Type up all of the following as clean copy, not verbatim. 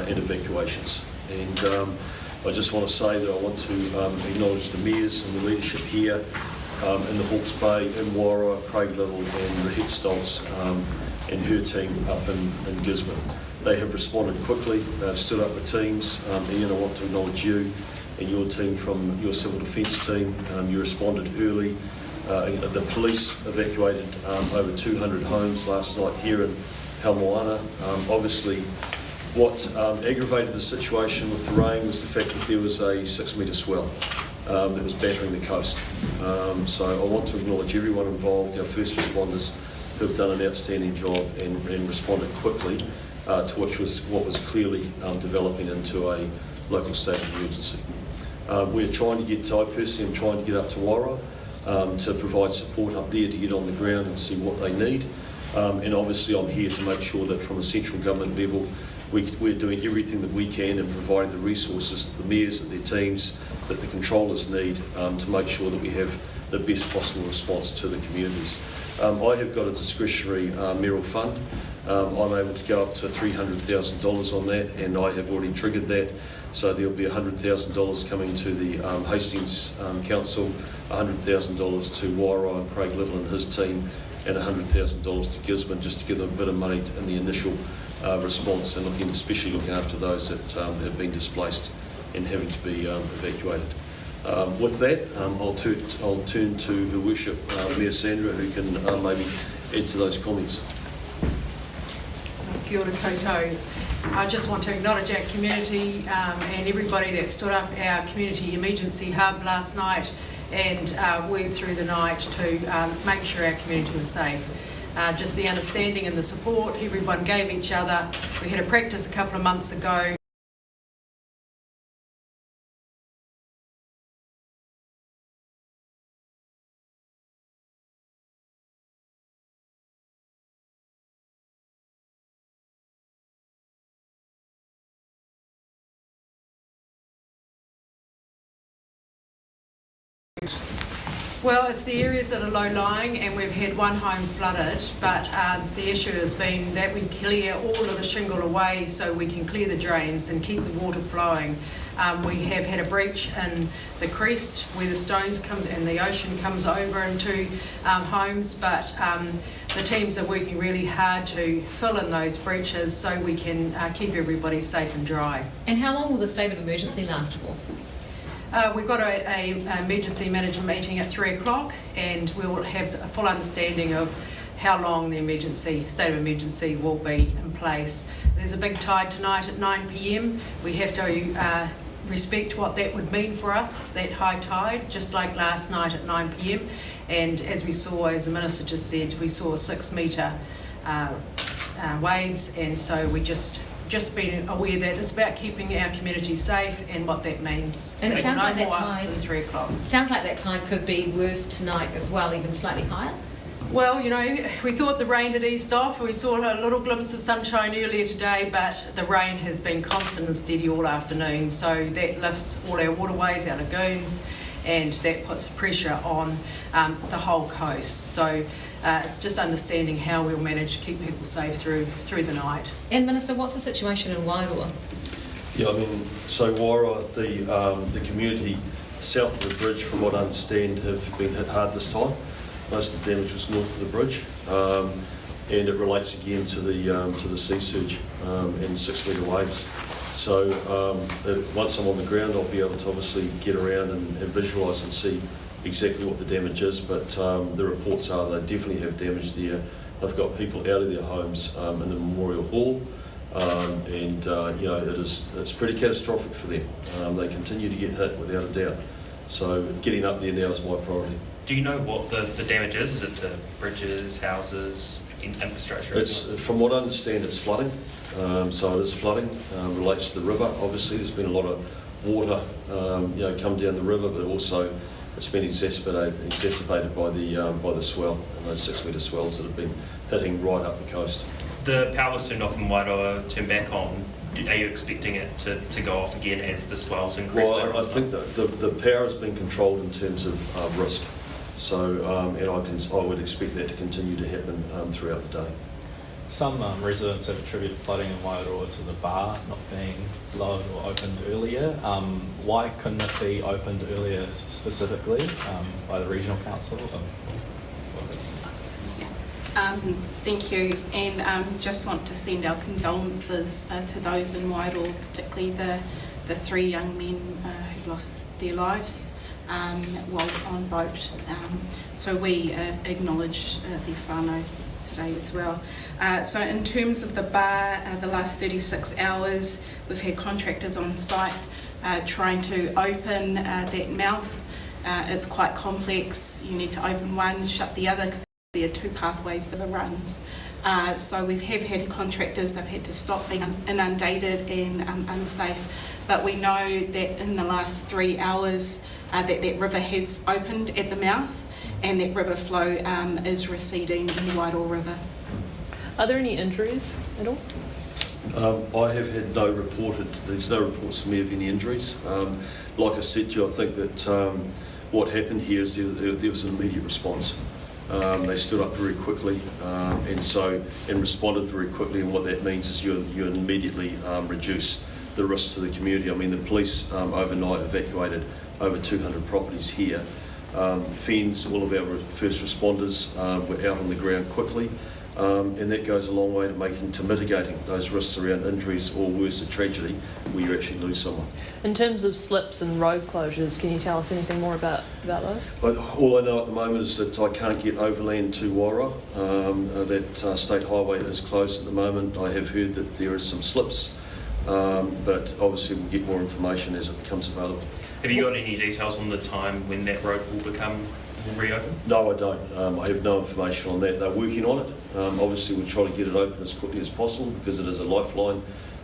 and evacuations. And I just want to say that I want to acknowledge the mayors and the leadership here in the Hawke's Bay, in Wairoa, Craig Little and Rahit Stoltz and her team up in Gisborne. They have responded quickly, they've stood up with teams. Ian, I want to acknowledge you and your team from your civil defence team. You responded early. The police evacuated over 200 homes last night here in Halmoana. Obviously, what aggravated the situation with the rain was the fact that there was a 6-metre swell that was battering the coast. So I want to acknowledge everyone involved, our first responders who have done an outstanding job and responded quickly to what was clearly developing into a local state of emergency. We're trying to get, I personally am trying to get up to Wairoa to provide support up there to get on the ground and see what they need. And obviously I'm here to make sure that from a central government level we're doing everything that we can and providing the resources that the mayors and their teams, that the controllers need to make sure that we have the best possible response to the communities. I have got a discretionary mayoral fund. I'm able to go up to $300,000 on that, and I have already triggered that. So there'll be $100,000 coming to the Hastings Council, $100,000 to Wairoa and Craig Little and his team, and $100,000 to Gisborne, just to give them a bit of money in the initial response, and especially looking after those that have been displaced and having to be evacuated. With that, I'll turn to Her Worship Mayor Sandra, who can maybe add to those comments. Kia ora koutou. I just want to acknowledge our community and everybody that stood up our community emergency hub last night and worked through the night to make sure our community was safe. Just the understanding and the support everyone gave each other. We had a practice a couple of months ago. Well, it's the areas that are low-lying, and we've had one home flooded, but the issue has been that we clear all of the shingle away so we can clear the drains and keep the water flowing. We have had a breach in the crest where the stones comes and the ocean comes over into homes, but the teams are working really hard to fill in those breaches so we can keep everybody safe and dry. And how long will the state of emergency last for? We've got an emergency management meeting at 3 o'clock, and we'll have a full understanding of how long the state of emergency will be in place. There's a big tide tonight at 9 p.m. We have to respect what that would mean for us, that high tide, just like last night at 9 p.m. And as we saw, as the Minister just said, we saw 6-metre waves, and so we just being aware that it's about keeping our community safe and what that means. And it sounds like that tide. 3 o'clock. Sounds like that tide could be worse tonight as well, even slightly higher. Well, you know, we thought the rain had eased off. We saw a little glimpse of sunshine earlier today, but the rain has been constant and steady all afternoon. So that lifts all our waterways, our lagoons, and that puts pressure on the whole coast. So it's just understanding how we'll manage to keep people safe through the night. And Minister, what's the situation in Wairoa? Yeah, I mean, so Wairoa, the community south of the bridge, from what I understand, have been hit hard this time. Most of the damage was north of the bridge, and it relates again to the sea surge and 6-metre waves. So once I'm on the ground, I'll be able to obviously get around and visualise and see exactly what the damage is, but the reports are they definitely have damage there. They've got people out of their homes in the Memorial Hall, and you know, it's pretty catastrophic for them. They continue to get hit without a doubt. So getting up there now is my priority. Do you know what the damage is? Is it to bridges, houses, infrastructure? From what I understand, it's flooding. So it is flooding. Relates to the river. Obviously, there's been a lot of water, you know, come down the river, but also it's been exacerbated by the swell and those 6-metre swells that have been hitting right up the coast. The power was turned off in Wairoa, turned back on. Are you expecting it to go off again as the swells increase? Well, I think that the power has been controlled in terms of risk. So, and I would expect that to continue to happen throughout the day. Some residents have attributed flooding in Wairoa to the bar not being lowered or opened earlier. Why couldn't it be opened earlier specifically by the Regional Council? Thank you, and just want to send our condolences to those in Wairoa, particularly the 3 young men who lost their lives while on boat. So we acknowledge the whānau today as well. So in terms of the bar, the last 36 hours, we've had contractors on site trying to open that mouth. It's quite complex. You need to open one, shut the other, because there are 2 pathways that runs. So we have had contractors, they've had to stop being inundated and unsafe. But we know that in the last 3 hours that river has opened at the mouth, and that river flow is receding in the Wairoa River. Are there any injuries at all? I have had there's no reports to me of any injuries. Like I said to you, I think that what happened here is there was an immediate response. They stood up very quickly and responded very quickly, and what that means is you immediately reduce the risk to the community. I mean, the police overnight evacuated over 200 properties here. FENS, all of our first responders were out on the ground quickly, and that goes a long way to mitigating those risks around injuries or worse, a tragedy where you actually lose someone. In terms of slips and road closures, can you tell us anything more about those? All I know at the moment is that I can't get overland to Wairoa. That state highway is closed at the moment. I have heard that there is some slips, but obviously we'll get more information as it becomes available. Have you got any details on the time when that road will reopen? No, I don't. I have no information on that. They're working on it. Obviously, we'll try to get it open as quickly as possible because it is a lifeline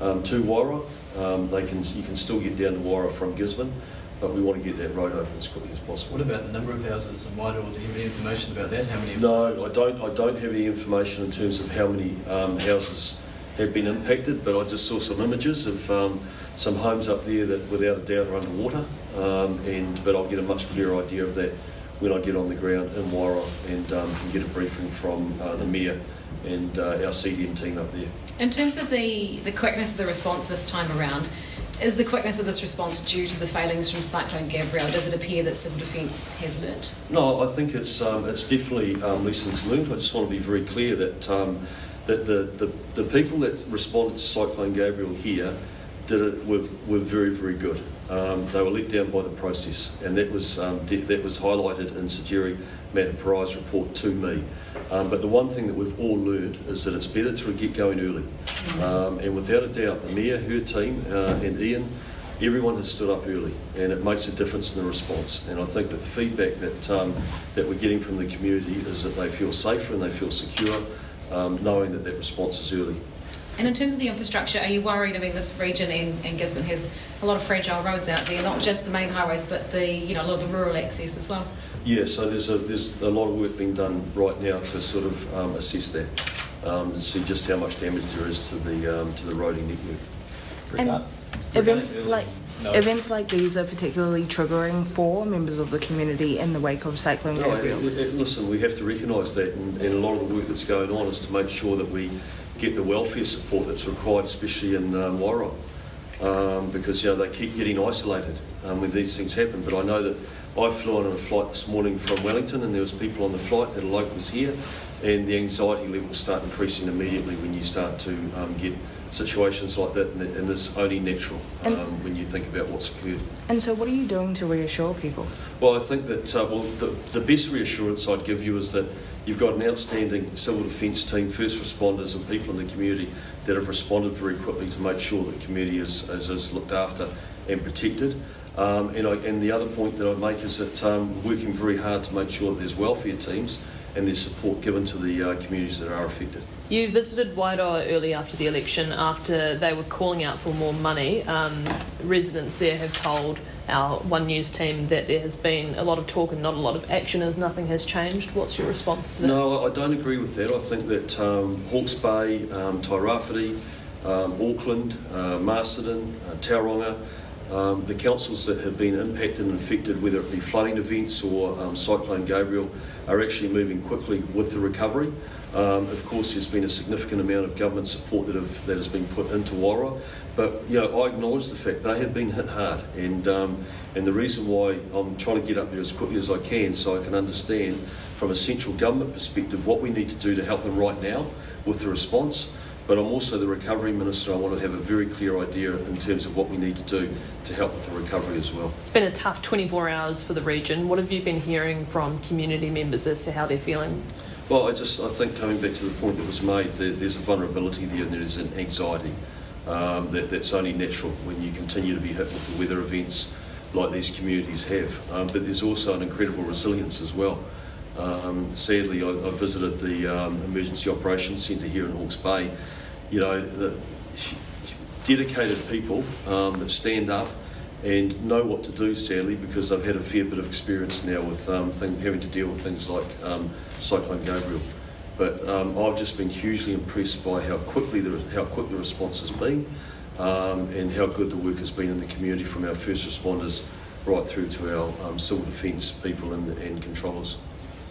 to Wairoa. You can still get down to Wairoa from Gisborne, but we want to get that road open as quickly as possible. What about the number of houses in Wairoa? Do you have any information about that? How many? No, I don't have any information in terms of how many houses have been impacted, but I just saw some images of some homes up there that without a doubt are underwater, but I'll get a much clearer idea of that when I get on the ground in Wairoa and can get a briefing from the Mayor and our CDM team up there. In terms of the quickness of the response this time around, is the quickness of this response due to the failings from Cyclone Gabrielle? Does it appear that Civil Defence has learnt? No, I think it's definitely lessons learned. I just want to be very clear that the people that responded to Cyclone Gabrielle here were very, very good. They were let down by the process, and that was highlighted in Sajiri Mataparai's report to me. But the one thing that we've all learned is that it's better to get going early. And without a doubt, the Mayor, her team, and Ian, everyone has stood up early, and it makes a difference in the response. And I think that the feedback that we're getting from the community is that they feel safer and they feel secure, knowing that response is early. And in terms of the infrastructure, are you worried? I mean, this region and Gisborne has a lot of fragile roads out there, not just the main highways, but a lot of the rural access as well. Yeah, so there's a lot of work being done right now to sort of assess that and see just how much damage there is to the roading network. And events like these are particularly triggering for members of the community in the wake of Cyclone Gabrielle. Listen, we have to recognise that, and a lot of the work that's going on is to make sure that we get the welfare support that's required, especially in Wairoa, because they keep getting isolated when these things happen. But I know that I flew on a flight this morning from Wellington, and there was people on the flight that are locals here, and the anxiety levels start increasing immediately when you start to get situations like that, and it's only natural when you think about what's occurred. And so what are you doing to reassure people? Well, I think that the best reassurance I'd give you is that you've got an outstanding civil defence team, first responders and people in the community that have responded very quickly to make sure that the community is looked after and protected. And the other point that I make is that we're working very hard to make sure that there's welfare teams and there's support given to the communities that are affected. You visited Wairoa early after the election, after they were calling out for more money. Residents there have told our One News team that there has been a lot of talk and not a lot of action as nothing has changed. What's your response to that? No, I don't agree with that. I think that Hawke's Bay, Tairāwhiti, Auckland, Masterton, Tauranga, The councils that have been impacted and affected, whether it be flooding events or Cyclone Gabriel, are actually moving quickly with the recovery. Of course, there's been a significant amount of government support that has been put into Wairoa, but I acknowledge the fact they have been hit hard, and the reason why I'm trying to get up there as quickly as I can so I can understand from a central government perspective what we need to do to help them right now with the response. But I'm also the recovery minister. I want to have a very clear idea in terms of what we need to do to help with the recovery as well. It's been a tough 24 hours for the region. What have you been hearing from community members as to how they're feeling? Well, I think coming back to the point that was made, there's a vulnerability there and there's an anxiety that's only natural when you continue to be hit with the weather events like these communities have. But there's also an incredible resilience as well. Sadly, I visited the Emergency Operations Centre here in Hawke's Bay. The dedicated people that stand up and know what to do, sadly, because they've had a fair bit of experience now with having to deal with things like Cyclone Gabriel. But I've just been hugely impressed by how quick the response has been and how good the work has been in the community from our first responders right through to our civil defence people and controllers.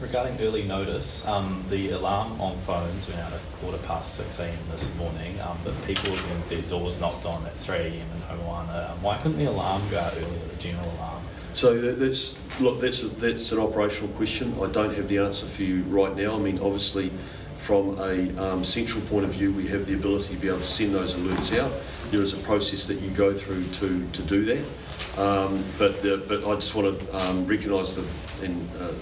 Regarding early notice, the alarm on phones went out at 6:15 a.m. this morning, but people were getting their doors knocked on at 3 a.m. in Homoana. Why couldn't the alarm go out earlier, the general alarm? So that's an operational question. I don't have the answer for you right now. I mean, obviously, from a central point of view, we have the ability to be able to send those alerts out. There is a process that you go through to do that. But I just want to recognise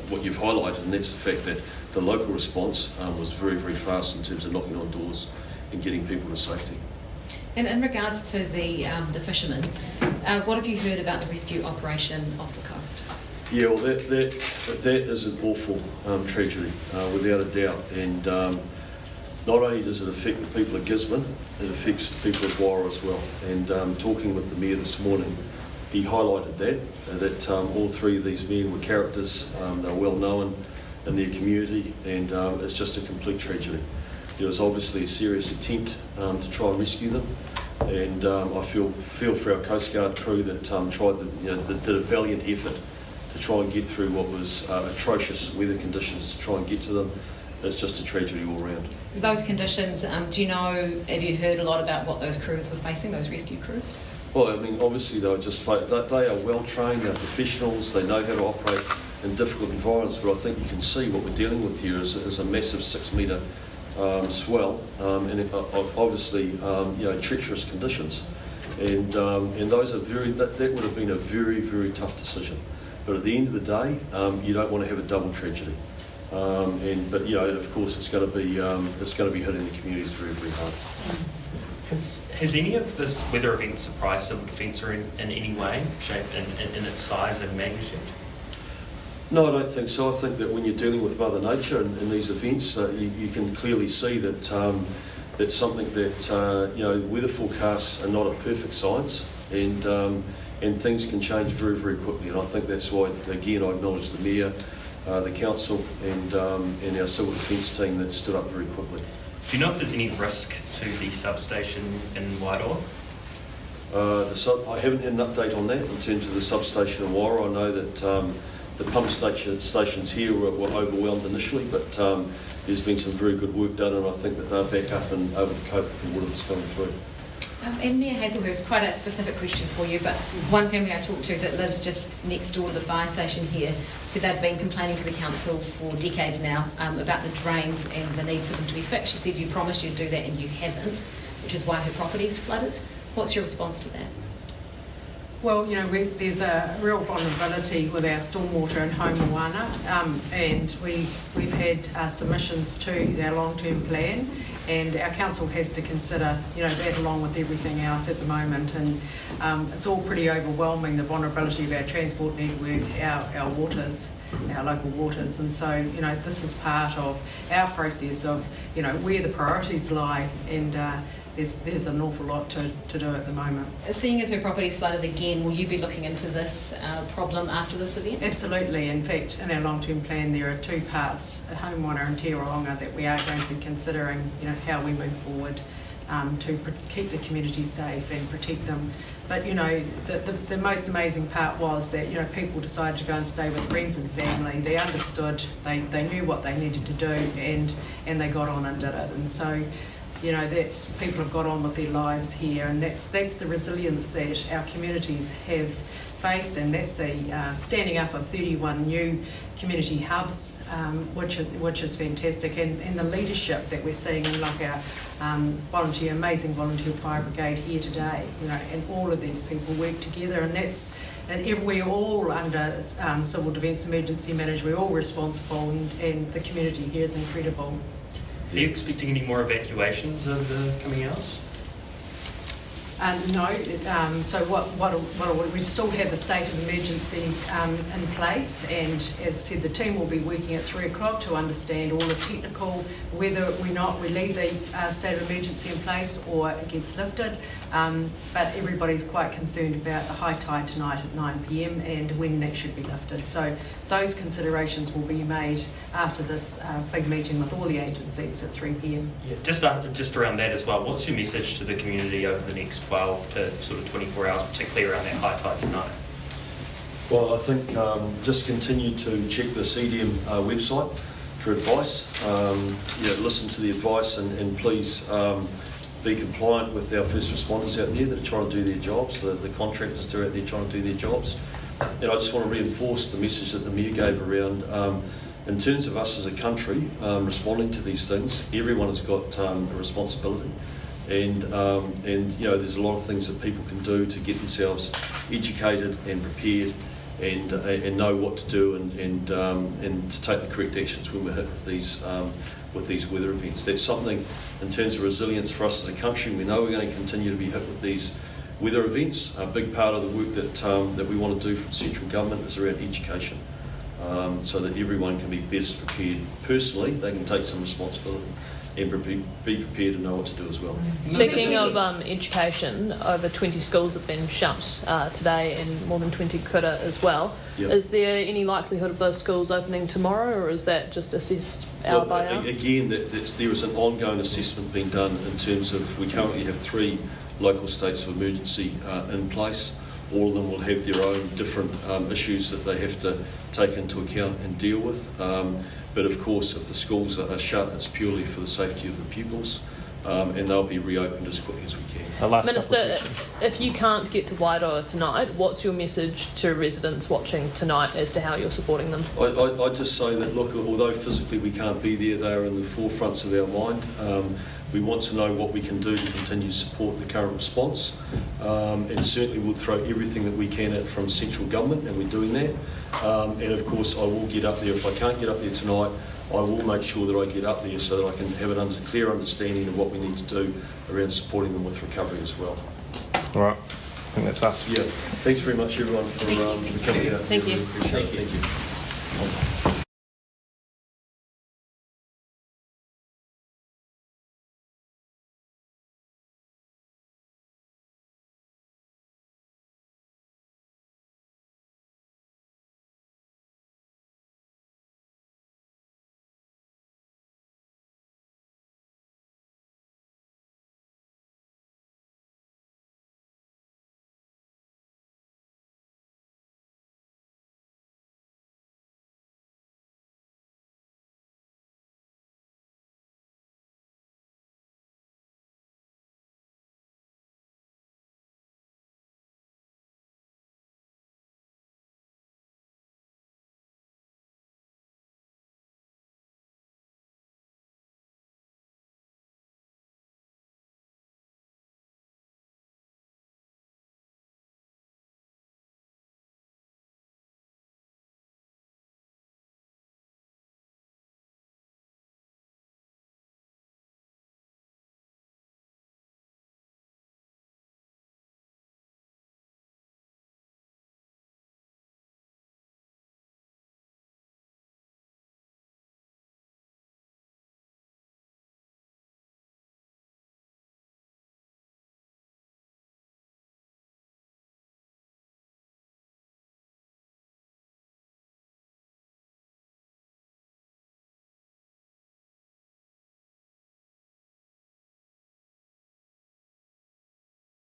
what you've highlighted, and that's the fact that the local response was very, very fast in terms of knocking on doors and getting people to safety. And in regards to the fishermen, what have you heard about the rescue operation off the coast? Yeah, well, that is an awful tragedy, without a doubt. And not only does it affect the people of Gisborne, it affects the people of Wairoa as well. And talking with the Mayor this morning, he highlighted that all three of these men were characters. They're well known in their community, and it's just a complete tragedy. There was obviously a serious attempt to try and rescue them, and I feel for our Coast Guard crew that that did a valiant effort to try and get through what was atrocious weather conditions to try and get to them. It's just a tragedy all round. Those conditions, have you heard a lot about what those crews were facing, those rescue crews? Well, I mean, obviously they are well trained, they're professionals, they know how to operate in difficult environments, but I think you can see what we're dealing with here is a massive 6 metre swell, and obviously treacherous conditions, and those are that would have been a very, very tough decision. But at the end of the day, you don't want to have a double tragedy, but of course it's going to be hitting the communities very, very hard. Has any of this weather event surprised civil defence in any way, shape, in its size and magnitude? No, I don't think so. I think that when you're dealing with Mother Nature in these events, you can clearly see that that's something that weather forecasts are not a perfect science, and things can change very, very quickly. And I think that's why, again, I acknowledge the Mayor, the Council, and our civil defence team that stood up very quickly. Do you know if there's any risk to the substation in Wairoa? I haven't had an update on that in terms of the substation in Wairoa. I know that the pump stations here were overwhelmed initially, but there's been some very good work done, and I think that they're back up and able to cope with the water that's coming through. And Mayor Hazlehurst, quite a specific question for you, but one family I talked to that lives just next door to the fire station here said they've been complaining to the council for decades now about the drains and the need for them to be fixed. She said you promised you'd do that and you haven't, which is why her property's flooded. What's your response to that? Well, there's a real vulnerability with our stormwater in Homoana, and we've had submissions to our long-term plan, and our council has to consider, that along with everything else at the moment, and it's all pretty overwhelming, the vulnerability of our transport network, our waters, our local waters, and so, this is part of our process of, where the priorities lie, and there's an awful lot to do at the moment. Seeing as her property is flooded again, will you be looking into this problem after this event? Absolutely. In fact, in our long-term plan, there are two parts, Homoana and Tairāwhiti, that we are going to be considering, how we move forward keep the community safe and protect them. But, you know, the most amazing part was that, you know, people decided to go and stay with friends and family. They understood, they knew what they needed to do, and they got on and did it. And so, you know, people have got on with their lives here, and that's the resilience that our communities have faced, and that's the standing up of 31 new community hubs, which is fantastic, and the leadership that we're seeing in like our amazing volunteer fire brigade here today, you know, and all of these people work together, and we're all under civil defence emergency management, we're all responsible, and the community here is incredible. Are you expecting any more evacuations over the coming hours? No. So we still have the state of emergency in place, and as I said, the team will be working at 3 o'clock to understand all the technical, whether we leave the state of emergency in place or it gets lifted. But everybody's quite concerned about the high tide tonight at 9 p.m. and when that should be lifted. So those considerations will be made after this big meeting with all the agencies at 3 p.m. Yeah, just around that as well, what's your message to the community over the next 12 to sort of 24 hours, particularly around that high tide tonight? Well, I think just continue to check the CDM website for advice. Listen to the advice, and please be compliant with our first responders out there that are trying to do their jobs, the contractors that are out there trying to do their jobs. And I just want to reinforce the message that the Mayor gave around, in terms of us as a country responding to these things, everyone has got a responsibility. And you know, there's a lot of things that people can do to get themselves educated and prepared, and know what to do, and to take the correct actions when we're hit with these weather events. That's something in terms of resilience for us as a country. We know we're going to continue to be hit with these weather events. A big part of the work that we want to do from central government is around education, so that everyone can be best prepared. Personally, they can take some responsibility and be prepared to know what to do as well. Speaking of education, over 20 schools have been shut today, and more than 20 kura as well. Yep. Is there any likelihood of those schools opening tomorrow, or is that just assessed hour by hour? Again, there is an ongoing assessment being done in terms of, we currently have 3 local states of emergency in place. All of them will have their own different issues that they have to take into account and deal with. But of course, if the schools are shut, it's purely for the safety of the pupils, and they'll be reopened as quickly as we can. Minister, if you can't get to Wairoa tonight, what's your message to residents watching tonight as to how you're supporting them? I just say that, look, although physically we can't be there, they are in the forefronts of our mind. We want to know what we can do to continue to support the current response, and certainly we'll throw everything that we can at from central government, and we're doing that. And of course, I will get up there. If I can't get up there tonight, I will make sure that I get up there so that I can have a clear understanding of what we need to do around supporting them with recovery as well. All right, I think that's us. Yeah, thanks very much everyone for coming out. Thank you. Really appreciate it. Thank you.